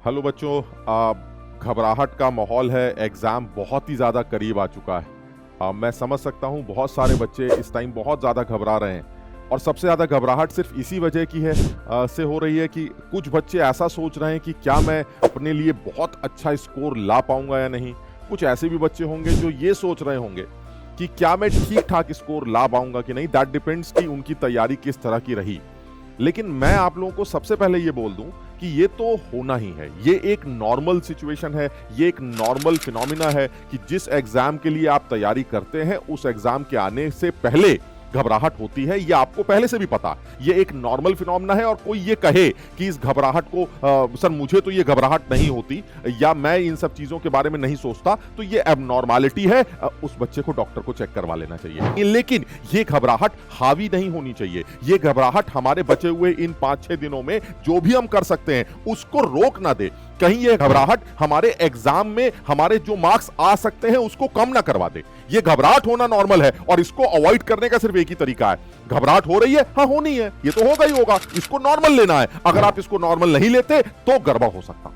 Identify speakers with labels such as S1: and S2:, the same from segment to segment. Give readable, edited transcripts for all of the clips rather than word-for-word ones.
S1: Hello बच्चों, घबराहट का माहौल है। एग्ज़ाम बहुत ही ज़्यादा करीब आ चुका है। मैं समझ सकता हूँ बहुत सारे बच्चे इस टाइम बहुत ज़्यादा घबरा रहे हैं और सबसे ज़्यादा घबराहट सिर्फ इसी वजह की है से हो रही है कि कुछ बच्चे ऐसा सोच रहे हैं कि क्या मैं अपने लिए बहुत अच्छा स्कोर ला पाऊंगा या नहीं। कुछ ऐसे भी बच्चे होंगे जो ये सोच रहे होंगे कि क्या मैं ठीक ठाक स्कोर ला पाऊंगा कि नहीं। दैट डिपेंड्स कि उनकी तैयारी किस तरह की रही। लेकिन मैं आप लोगों को सबसे पहले ये बोल दूं कि ये तो होना ही है। ये एक नॉर्मल सिचुएशन है, ये एक नॉर्मल फिनोमिना है कि जिस एग्जाम के लिए आप तैयारी करते हैं उस एग्जाम के आने से पहले घबराहट होती है। ये आपको पहले से भी पता। ये एक नॉर्मल फिनोमिना है और कोई ये कहे कि इस घबराहट को सर मुझे तो ये घबराहट नहीं होती या मैं इन सब चीजों के बारे में नहीं सोचता, तो ये एबनॉर्मलिटी है। उस बच्चे को डॉक्टर को चेक करवा लेना चाहिए। लेकिन ये घबराहट हावी नहीं होनी चाहिए। ये घबराहट हमारे बचे हुए इन 5-6 दिनों में जो भी हम कर सकते हैं उसको रोक ना दे। कहीं ये घबराहट हमारे एग्जाम में हमारे जो मार्क्स आ सकते हैं उसको कम ना करवा दे। ये घबराहट होना नॉर्मल है और इसको अवॉइड करने का सिर्फ एक ही तरीका है। घबराहट हो रही है, हाँ होनी है, ये तो होगा ही होगा, इसको नॉर्मल लेना है। अगर आप इसको नॉर्मल नहीं लेते तो गड़बड़ हो सकता।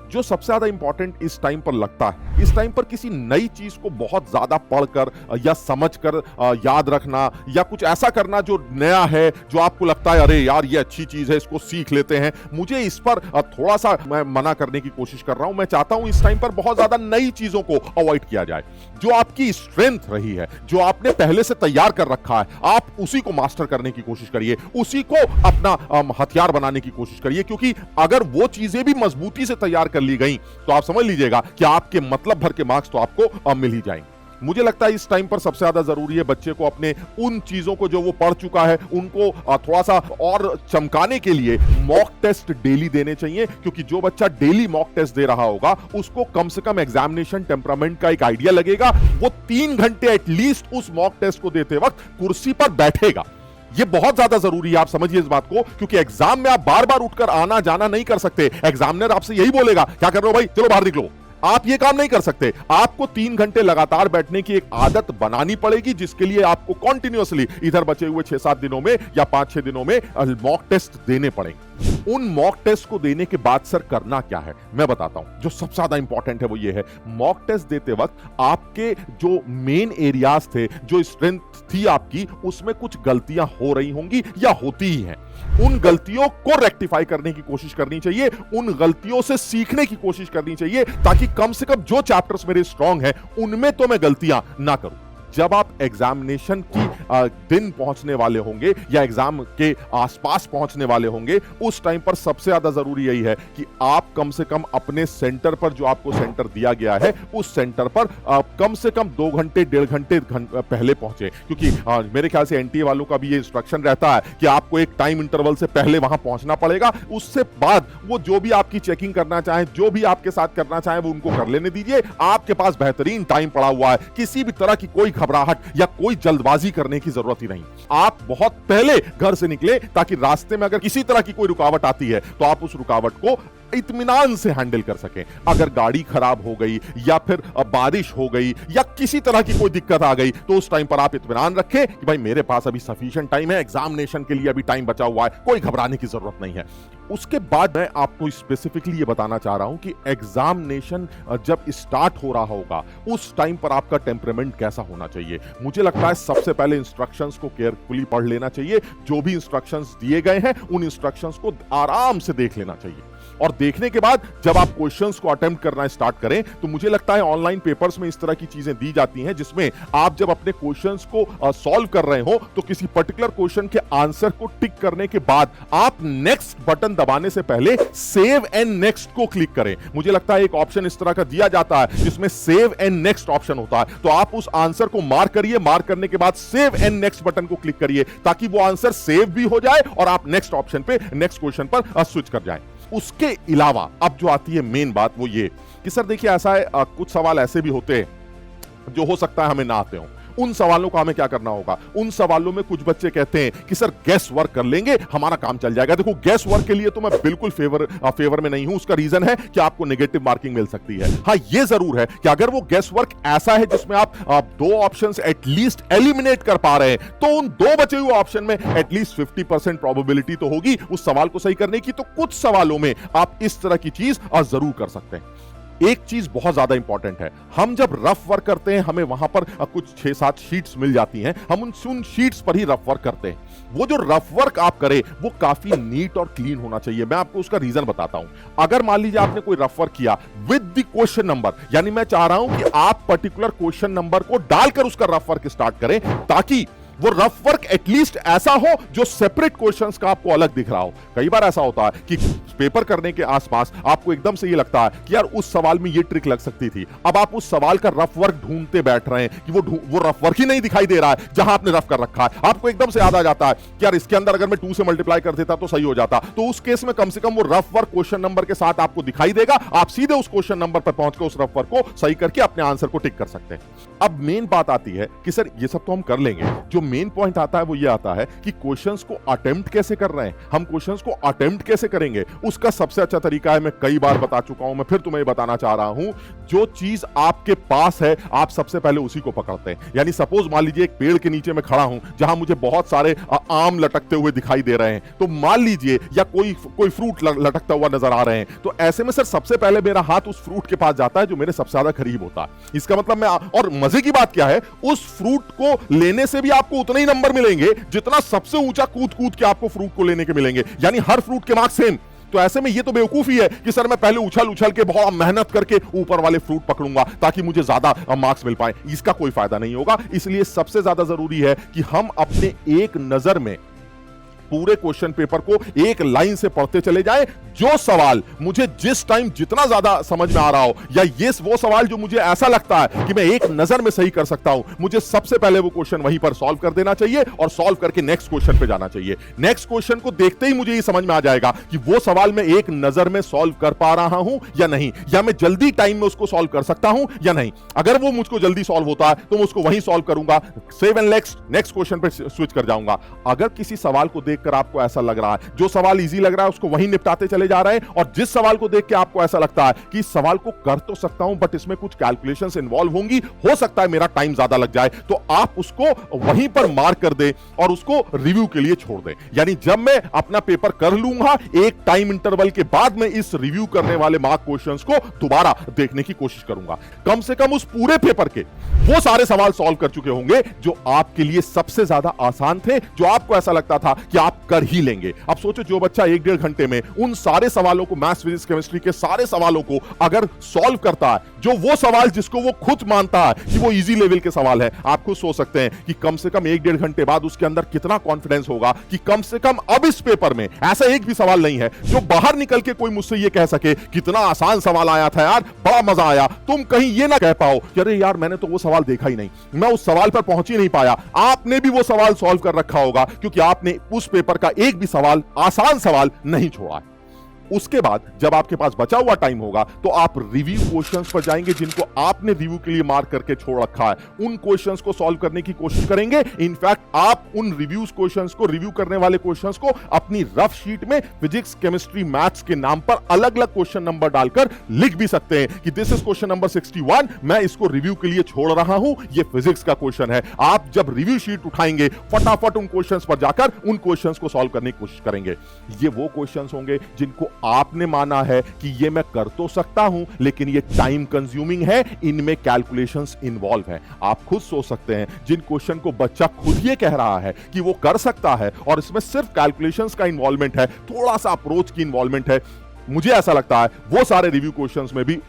S1: जो सबसे ज्यादा इंपॉर्टेंट इस टाइम पर लगता है, इस टाइम पर किसी नई चीज को बहुत ज्यादा पढ़कर या समझकर याद रखना या कुछ ऐसा करना जो नया है, जो आपको लगता है अरे यार ये अच्छी चीज है, इसको सीख लेते हैं। मुझे इस पर थोड़ा सा मैं मना करने की कोशिश कर रहा हूं। मैं चाहता हूं इस टाइम पर बहुत ज्यादा नई चीजों को अवॉइड किया जाए। जो आपकी स्ट्रेंथ रही है, जो आपने पहले से तैयार कर रखा है, आप उसी को मास्टर करने की कोशिश करिए, उसी को अपना हथियार बनाने की कोशिश करिए। क्योंकि अगर वो चीजें भी मजबूती से तैयार कर ली गई तो आप समझ लीजिएगा कि आपके मतलब भर के मार्क्स तो आपको मिल ही जाएंगे। मुझे लगता है इस टाइम पर सबसे ज्यादा जरूरी है बच्चे को अपने उन चीजों को जो वो पढ़ चुका है उनको थोड़ा सा और चमकाने के लिए मॉक टेस्ट डेली देने चाहिए। क्योंकि जो बच्चा डेली मॉक टेस्ट दे रहा होगा उसको कम से कम एग्जामिनेशन टेम्परामेंट का एक आइडिया लगेगा। वो 3 घंटे एटलीस्ट उस मॉक टेस्ट को देते वक्त कुर्सी पर बैठेगा। ये बहुत ज्यादा जरूरी है, आप समझिए इस बात को। क्योंकि एग्जाम में आप बार बार उठकर आना जाना नहीं कर सकते। एग्जामिनर आपसे यही बोलेगा क्या कर रहे हो भाई, चलो बाहर निकलो। आप ये काम नहीं कर सकते। आपको 3 घंटे लगातार बैठने की एक आदत बनानी पड़ेगी, जिसके लिए आपको कॉन्टिन्यूअसली इधर बचे हुए 6-7 दिनों में या 5-6 दिनों में मॉक टेस्ट देने पड़ेंगे। उन मॉक टेस्ट को देने के बाद सर करना क्या है मैं बताता हूं। जो सबसे ज्यादा इंपॉर्टेंट है वो ये है, मॉक टेस्ट देते वक्त आपके जो मेन एरियाज थे, जो स्ट्रेंथ थी आपकी, उसमें कुछ गलतियां हो रही होंगी या होती ही हैं। उन गलतियों को रेक्टिफाई करने की कोशिश करनी चाहिए, उन गलतियों से सीखने की कोशिश करनी चाहिए, ताकि कम से कम जो चैप्टर्स मेरे स्ट्रांग हैं उनमें तो मैं गलतियां ना करूं। जब आप एग्जामिनेशन की दिन पहुंचने वाले होंगे या एग्जाम के आसपास पहुंचने वाले होंगे, उस टाइम पर सबसे ज्यादा जरूरी यही है कि आप कम से कम अपने सेंटर पर, जो आपको सेंटर दिया गया है, उस सेंटर पर कम से कम 2 घंटे 1.5 घंटे पहले पहुंचे। क्योंकि मेरे ख्याल से एनटीए वालों का भी ये इंस्ट्रक्शन रहता है कि आपको एक टाइम इंटरवल से पहले वहां पहुंचना पड़ेगा। उससे बाद वो जो भी आपकी चेकिंग करना चाहे, जो भी आपके साथ करना चाहे, वो उनको कर लेने दीजिए। आपके पास बेहतरीन टाइम पड़ा हुआ है। किसी भी तरह की कोई घबराहट या कोई जल्दबाजी करने की जरूरत ही नहीं। आप बहुत पहले घर से निकले ताकि रास्ते में अगर किसी तरह की कोई रुकावट आती है तो आप उस रुकावट को इत्मीनान से हैंडल कर सकें। अगर गाड़ी खराब हो गई या फिर बारिश हो गई या किसी तरह की कोई दिक्कत आ गई तो उस टाइम पर आप इत्मीनान रखें कि भाई मेरे पास अभी सफिशिएंट टाइम है, एग्जामिनेशन के लिए अभी टाइम बचा हुआ है, कोई घबराने की जरूरत नहीं है। उसके बाद मैं आपको स्पेसिफिकली ये बताना चाह रहा हूं कि एग्जामिनेशन जब स्टार्ट हो रहा होगा उस टाइम पर आपका टेम्परामेंट कैसा होना चाहिए। मुझे लगता है सबसे पहले इंस्ट्रक्शंस को केयरफुली पढ़ लेना चाहिए। जो भी इंस्ट्रक्शंस दिए गए हैं उन इंस्ट्रक्शंस को आराम से देख लेना चाहिए। और देखने के बाद जब आप क्वेश्चंस को अटेम्प्ट करना स्टार्ट करें तो मुझे लगता है ऑनलाइन पेपर्स में इस तरह की चीजें दी जाती हैं जिसमें आप जब अपने क्वेश्चंस को सॉल्व कर रहे हो तो किसी पर्टिकुलर क्वेश्चन के आंसर को टिक करने के बाद आप नेक्स्ट बटन दबाने से पहले सेव एंड नेक्स्ट को क्लिक करें। मुझे लगता है एक ऑप्शन इस तरह का दिया जाता है जिसमें सेव एंड नेक्स्ट ऑप्शन होता है। तो आप उस आंसर को मार्क करिए, मार्क करने के बाद सेव एंड नेक्स्ट बटन को क्लिक करिए ताकि वो आंसर सेव भी हो जाए और आप नेक्स्ट ऑप्शन पे, नेक्स्ट क्वेश्चन पर स्विच कर जाएं। उसके अलावा अब जो आती है मेन बात वो ये कि सर देखिए ऐसा है, कुछ सवाल ऐसे भी होते हैं जो हो सकता है हमें ना आते हो। उन सवालों का हमें क्या करना होगा? उन सवालों में कुछ बच्चे कहते हैं कि सर गैस वर्क कर लेंगे, हमारा काम चल जाएगा। देखो, गैस वर्क के लिए तो मैं बिल्कुल फेवर में नहीं हूं। उसका रीजन है कि आपको नेगेटिव मार्किंग मिल सकती है। हाँ, ये जरूर है कि अगर वो गैस वर्क ऐसा है जिसमें आप दो ऑप्शंस एटलीस्ट एलिमिनेट कर पा रहे हैं, तो उन दो बचे हुए ऑप्शन में एटलीस्ट 50% प्रोबेबिलिटी तो होगी उस सवाल को सही करने की। तो कुछ सवालों में आप इस तरह की चीज जरूर कर सकते हैं। एक चीज बहुत ज्यादा इंपॉर्टेंट है, हम जब रफ वर्क करते हैं हमें वहां पर कुछ 6-7 शीट्स मिल जाती हैं, हम उन शीट्स पर ही रफ वर्क करते हैं। वो जो रफ वर्क आप करें वो काफी नीट और क्लीन होना चाहिए। मैं आपको उसका रीजन बताता हूं। अगर मान लीजिए आपने कोई रफ वर्क किया विद द क्वेश्चन नंबर, यानी मैं चाह रहा हूं कि आप पर्टिकुलर क्वेश्चन नंबर को डालकर उसका रफ वर्क स्टार्ट करें, ताकि वो रफ वर्क एटलीस्ट ऐसा हो जो सेपरेट क्वेश्चंस का आपको अलग दिख रहा हो। कई बार ऐसा होता है कि पेपर करने के आसपास आपको एकदम से ये लगता है कि यार उस सवाल में ये ट्रिक लग सकती थी। अब आप उस सवाल का रफ वर्क ढूंढते बैठ रहे हैं कि वो रफ वर्क ही नहीं दिखाई दे रहा है जहां आपने रफ कर रखा है। आपको एकदम से याद आ जाता है कि यार इसके अंदर अगर मैं 2 से मल्टीप्लाई कर देता तो सही हो जाता। तो उस केस में कम से कम वो रफ वर्क क्वेश्चन नंबर के साथ आपको दिखाई देगा। आप सीधे उस क्वेश्चन नंबर पर पहुंचकर उस रफ वर्क को सही करके अपने आंसर को टिक कर सकते हैं। अब मेन बात आती है कि सर ये सब तो हम कर लेंगे, जो मेन पॉइंट आता है वो ये आता है कि क्वेश्चंस को अटेम्प्ट कैसे कर रहे हैं। हम क्वेश्चंस को अटेम्प्ट कैसे करेंगे, उसका सबसे अच्छा तरीका है, मैं कई बार बता चुका हूं, मैं फिर तुम्हें बताना चाह रहा हूं। जो चीज आपके पास है आप सबसे पहले उसी को पकड़ते हैं। यानी सपोज मान लीजिए एक पेड़ के नीचे मैं खड़ा हूं जहां मुझे बहुत सारे आम लटकते हुए दिखाई दे रहे हैं, तो मान लीजिए या कोई फ्रूट लटकता हुआ नजर आ रहे हैं, तो ऐसे में सर सबसे पहले मेरा हाथ उस फ्रूट के पास जाता है जो मेरे सबसे ज्यादा करीब होता है। इसका मतलब और मजे की बात क्या है, उस फ्रूट को लेने से भी आपको उतने ही नंबर मिलेंगे जितना सबसे ऊंचा कूद के आपको फ्रूट को लेने के मिलेंगे। यानी हर फ्रूट के मार्क्स सेम। तो ऐसे में ये तो बेवकूफी है कि सर मैं पहले उछल के बहुत मेहनत करके ऊपर वाले फ्रूट पकड़ूंगा ताकि मुझे ज्यादा मार्क्स मिल पाए। इसका कोई फायदा नहीं होगा। इसलिए सबसे ज्यादा जरूरी है कि हम अपने एक नजर में पूरे क्वेश्चन पेपर को एक लाइन से पढ़ते चले जाएं। जो सवाल मुझे जिस टाइम जितना ज्यादा समझ में आ रहा हो, या ये वो सवाल जो मुझे ऐसा लगता है कि मैं एक नजर में सही कर सकता हूं, मुझे सबसे पहले वो क्वेश्चन वहीं पर सॉल्व कर देना चाहिए और सॉल्व करके नेक्स्ट क्वेश्चन पे जाना चाहिए। नेक्स्ट क्वेश्चन को देखते ही मुझे ये समझ में आ जाएगा कि वो सवाल मैं एक नजर में सॉल्व कर पा रहा हूं या नहीं, या मैं जल्दी टाइम में उसको सॉल्व कर सकता हूं या नहीं। अगर वो मुझको जल्दी सॉल्व होता है तो मैं उसको वहीं सॉल्व करूंगा, सेव एंड नेक्स्ट क्वेश्चन पे स्विच कर जाऊंगा। अगर किसी सवाल को देखकर आपको ऐसा लग रहा है, जो सवाल इजी लग रहा है उसको वहीं निपटाते चले जा रहे हैं, और जिस सवाल को देख के आपको ऐसा लगता है कि इस सवाल को कर तो सकता हूं बट इसमें कुछ कैलकुलेशंस इन्वॉल्व होंगी, हो सकता है मेरा टाइम ज्यादा लग जाए, तो आप उसको वहीं पर मार्क कर दे और उसको रिव्यू के लिए छोड़ दे। यानी जब मैं अपना पेपर कर लूंगा, एक टाइम इंटरवल के बाद में इस रिव्यू करने वाले मार्क क्वेश्चंस को दोबारा देखने की कोशिश करूंगा। कम से कम उस पूरे पेपर के वो सारे सवाल सॉल्व कर चुके होंगे जो आपके लिए सबसे ज्यादा आसान थे, जो आपको ऐसा लगता था कि आप कर ही लेंगे। अब सोचो, जो बच्चा 1-1.5 घंटे में उन सारे सवालों को, मैथ्स फिजिक्स केमिस्ट्री के सारे सवालों को अगर सॉल्व करता है, जो वो सवाल जिसको वो खुद मानता है कि वो इजी लेवल के सवाल है, आप खुद सोच सकते हैं कि कम से कम 1-1.5 घंटे बाद उसके अंदर कितना कॉन्फिडेंस होगा कि कम से कम अब इस पेपर में ऐसा एक भी सवाल नहीं है जो बाहर निकल के कोई मुझसे ये कह सके कितना आसान सवाल आया था यार, बड़ा मजा आया। तुम कहीं ये ना कह पाओ कि अरे यार मैंने तो वो सवाल देखा ही नहीं, मैं उस सवाल पर पहुंच ही नहीं पाया। आपने भी वो सवाल सॉल्व कर रखा होगा क्योंकि आपने उस पेपर का एक भी सवाल, आसान सवाल नहीं छोड़ा है। उसके बाद जब आपके पास बचा हुआ टाइम होगा तो आप रिव्यू क्वेश्चंस पर जाएंगे जिनको आपने रिव्यू के लिए मार्क करके छोड़ रखा है, उन क्वेश्चंस को सॉल्व करने की कोशिश करेंगे। इनफैक्ट आप उन रिव्यूज क्वेश्चंस को, रिव्यू करने वाले क्वेश्चंस को अपनी रफ शीट में फिजिक्स केमिस्ट्री मैथ्स के नाम पर अलग अलग क्वेश्चन नंबर डालकर लिख भी सकते हैं कि दिस इज क्वेश्चन नंबर 61, मैं इसको रिव्यू के लिए छोड़ रहा हूं, ये फिजिक्स का क्वेश्चन है। आप जब रिव्यू शीट उठाएंगे फटाफट उन क्वेश्चंस पर जाकर उन क्वेश्चंस को सॉल्व करने की कोशिश करेंगे। ये वो क्वेश्चंस होंगे जिनको आपने माना है कि ये मैं कर तो सकता हूं लेकिन ये टाइम कंज्यूमिंग है, इनमें कैलकुलेशंस इन्वॉल्व है। आप खुद सोच सकते हैं जिन क्वेश्चन को बच्चा खुद ये कह रहा है कि वो कर सकता है और इसमें सिर्फ कैलकुलेशंस का इन्वॉल्वमेंट है, थोड़ा सा अप्रोच की इन्वॉल्वमेंट है, मुझे ऐसा लगता है वो सारे रिव्यू क्वेश्चंस में भी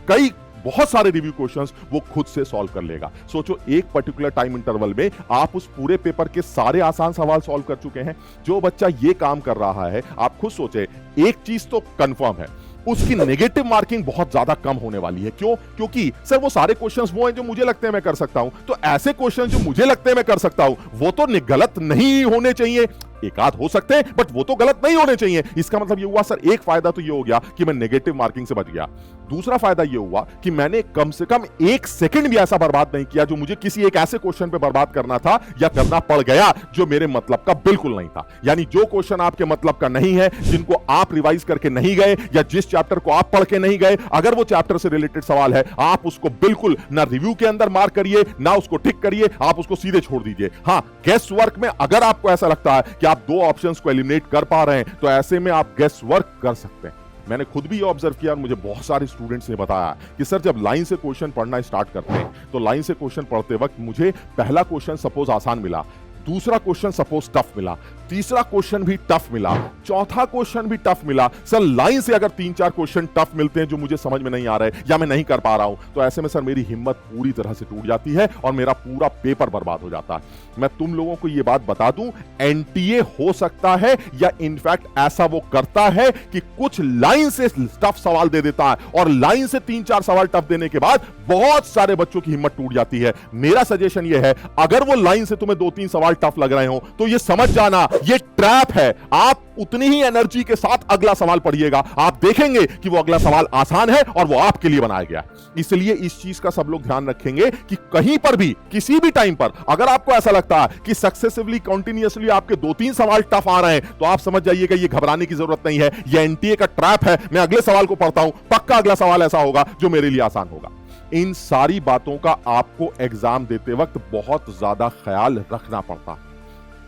S1: बहुत सारे रिव्यू क्वेश्चंस वो खुद से सॉल्व कर लेगा। सोचो, एक पर्टिकुलर टाइम इंटरवल में आप उस पूरे पेपर के सारे आसान सवाल सॉल्व कर चुके हैं। जो बच्चा ये काम कर रहा है, आप खुद सोचे, एक चीज तो कंफर्म है, उसकी नेगेटिव मार्किंग बहुत ज्यादा कम होने वाली है। क्यों? क्योंकि सर वो सारे क्वेश्चंस वो हैं जो मुझे लगते हैं मैं कर सकता हूं, तो ऐसे क्वेश्चन जो मुझे लगते हैं मैं कर सकता हूं वो तो गलत नहीं होने चाहिए। एक आध हो सकते हैं बट वो तो गलत नहीं होने चाहिए। इसका मतलब ये हुआ सर, एक फायदा तो ये हो गया कि मैं नेगेटिव मार्किंग से बच गया। दूसरा फायदा ये हुआ कि मैंने कम से कम 1 सेकंड भी ऐसा बर्बाद नहीं किया जो मुझे किसी एक ऐसे क्वेश्चन पे बर्बाद करना था या करना पड़ गया जो मेरे मतलब का बिल्कुल नहीं था। यानी जो क्वेश्चन आपके मतलब का नहीं है, जिनको आप रिवाइज करके नहीं गए या जिस चैप्टर को आप पढ़ के नहीं गए, अगर वो चैप्टर से रिलेटेड सवाल है, आप उसको बिल्कुल ना रिव्यू के अंदर मार्क करिए, ना उसको टिक करिए, आप उसको सीधे छोड़ दीजिए। हां, गेस वर्क में अगर आपको ऐसा लगता है कि आप 2 ऑप्शंस को एलिमिनेट कर पा रहे हैं तो ऐसे में आप गेस वर्क कर सकते हैं। मैंने खुद भी ये ऑब्जर्व किया और मुझे बहुत सारे स्टूडेंट्स ने बताया कि सर जब लाइन से क्वेश्चन पढ़ना स्टार्ट करते हैं तो लाइन से क्वेश्चन पढ़ते वक्त मुझे पहला क्वेश्चन सपोज आसान मिला, दूसरा क्वेश्चन सपोज टफ मिला, तीसरा क्वेश्चन भी टफ मिला, चौथा क्वेश्चन भी टफ मिला। सर लाइन से अगर 3-4 क्वेश्चन टफ मिलते हैं जो मुझे समझ में नहीं आ रहे या मैं नहीं कर पा रहा हूं तो ऐसे में सर मेरी हिम्मत पूरी तरह से टूट जाती है और मेरा पूरा पेपर बर्बाद हो जाता है। मैं तुम लोगों को यह बात बता दूं, एनटीए हो सकता है या इनफैक्ट ऐसा वो करता है कि कुछ लाइन से टफ सवाल दे देता है और लाइन से 3-4 सवाल टफ देने के बाद बहुत सारे बच्चों की हिम्मत टूट जाती है। मेरा सजेशन यह है, अगर वो लाइन से तुम्हें 2-3 सवाल टफ लग रहे हो तो ये समझ जाना ये ट्रैप है। आप उतनी ही एनर्जी के साथ अगला सवाल पढ़िएगा, आप देखेंगे कि वो अगला सवाल आसान है और वो आपके लिए बनाया गया। इसलिए इस चीज का सब लोग ध्यान रखेंगे कि कहीं पर भी किसी भी टाइम पर अगर आपको ऐसा लगता है कि सक्सेसिवली कंटिन्यूअसली आपके 2-3 सवाल टफ आ रहे हैं तो आप समझ जाइएगा ये घबराने की जरूरत नहीं है, ये एनटीए का ट्रैप है। मैं अगले सवाल को पढ़ता हूं, पक्का अगला सवाल ऐसा होगा जो मेरे लिए आसान होगा। इन सारी बातों का आपको एग्जाम देते वक्त बहुत ज्यादा ख्याल रखना पड़ता है।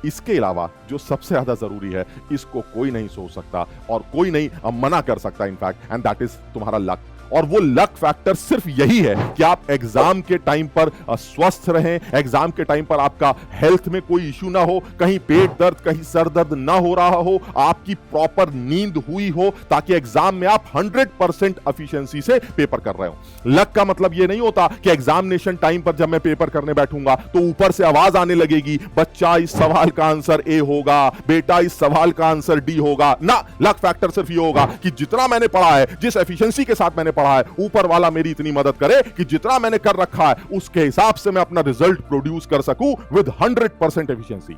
S1: इसके अलावा जो सबसे ज्यादा जरूरी है, इसको कोई नहीं सोच सकता और कोई नहीं मना कर सकता इनफैक्ट, एंड दैट इज तुम्हारा लक। और वो लक फैक्टर सिर्फ यही है कि आप एग्जाम के टाइम पर स्वस्थ रहें, एग्जाम के टाइम पर आपका हेल्थ में कोई इश्यू ना हो, कहीं पेट दर्द कहीं सर दर्द ना हो रहा हो, आपकी प्रॉपर नींद हुई हो ताकि एग्जाम में आप 100% एफिशिएंसी से पेपर कर रहे हो। लक का मतलब यह नहीं होता कि एग्जामिनेशन टाइम पर जब मैं पेपर करने बैठूंगा तो ऊपर से आवाज आने लगेगी, बच्चा इस सवाल का आंसर ए होगा, बेटा इस सवाल का आंसर डी होगा ना। लक फैक्टर सिर्फ ये होगा कि जितना मैंने पढ़ा है, जिस एफिशिएंसी के साथ मैंने पढ़ा है, ऊपर वाला मेरी इतनी मदद करे कि जितना मैंने कर रखा है उसके हिसाब से मैं अपना रिजल्ट प्रोड्यूस कर सकूं विद 100% एफिशिएंसी।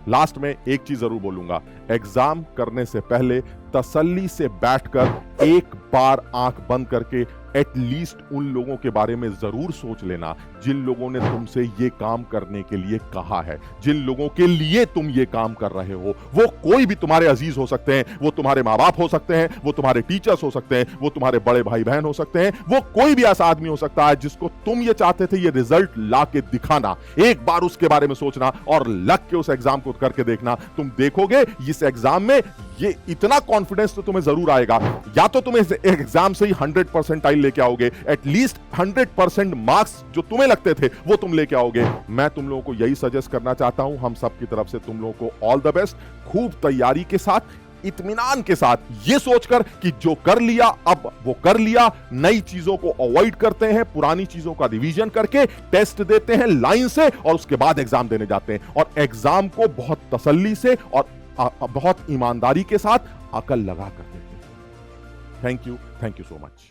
S1: लास्ट में एक चीज जरूर बोलूंगा, एग्जाम करने से पहले तसल्ली से बैठकर एक बार आंख बंद करके एटलीस्ट उन लोगों के बारे में जरूर सोच लेना जिन लोगों ने तुमसे ये काम करने के लिए कहा है, जिन लोगों के लिए तुम ये काम कर रहे हो। वो कोई भी तुम्हारे अजीज हो सकते हैं, वो तुम्हारे माँ बाप हो सकते हैं, वो तुम्हारे टीचर्स हो सकते हैं, वो तुम्हारे बड़े भाई बहन हो सकते हैं, वो कोई भी ऐसा आदमी हो सकता है जिसको तुम ये चाहते थे ये रिजल्ट ला के दिखाना। एक बार उसके बारे में सोचना और लग के उस एग्जाम को करके देखना, तुम देखोगे इस एग्जाम में ये इतना कॉन्फिडेंस तो तुम्हें जरूर आएगा। या तो तुम इस एग्जाम से ही 100% लेके आओगे, एटलीस्ट 100% मार्क्स जो तुम्हें लगते थे वो तुम लेके आओगे। मैं तुम लोगों को यही सजेस्ट करना चाहता हूं, हम सब की तरफ से तुम लोगों को ऑल द बेस्ट। खूब तैयारी के साथ, इत्मीनान के साथ, ये सोचकर कि जो कर लिया अब वो कर लिया, नई चीजों को अवॉइड करते हैं, पुरानी चीजों का रिवीजन करके टेस्ट देते हैं लाइन से और उसके बाद एग्जाम देने जाते हैं। और एग्जाम को बहुत तसल्ली से और बहुत ईमानदारी के साथ अकल लगा कर देते हैं। Thank you so much.